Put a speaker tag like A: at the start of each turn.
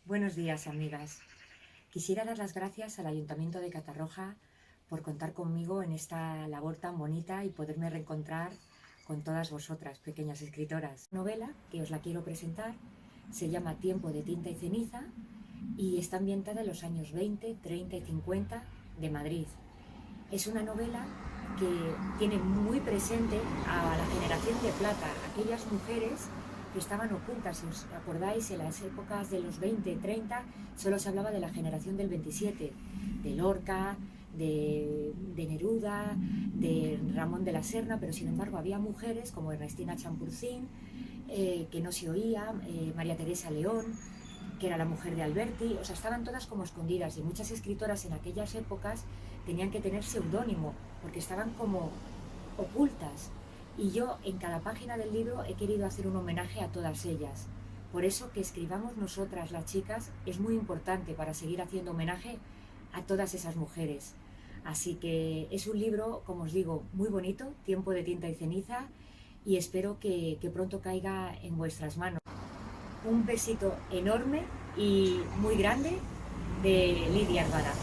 A: Buenos días, amigas. Quisiera dar las gracias al Ayuntamiento de Catarroja por contar conmigo en esta labor tan bonita y poderme reencontrar con todas vosotras, pequeñas escritoras. La novela que os la quiero presentar se llama Tiempo de tinta y ceniza y está ambientada en los años 20, 30 y 50 de Madrid. Es una novela que tiene muy presente a la generación de plata, aquellas mujeres que estaban ocultas. Si os acordáis, en las épocas de los 20, 30, solo se hablaba de la generación del 27, de Lorca, de Neruda, de Ramón de la Serna, pero sin embargo había mujeres como Ernestina Champurcín, que no se oía, María Teresa León, que era la mujer de Alberti. O sea, estaban todas como escondidas, y muchas escritoras en aquellas épocas tenían que tener seudónimo porque estaban como ocultas, y yo en cada página del libro he querido hacer un homenaje a todas ellas. Por eso que escribamos nosotras, las chicas, es muy importante para seguir haciendo homenaje a todas esas mujeres. Así que es un libro, como os digo, muy bonito, Tiempo de tinta y ceniza, y espero que pronto caiga en vuestras manos. Un besito enorme y muy grande de Lidia Arbara.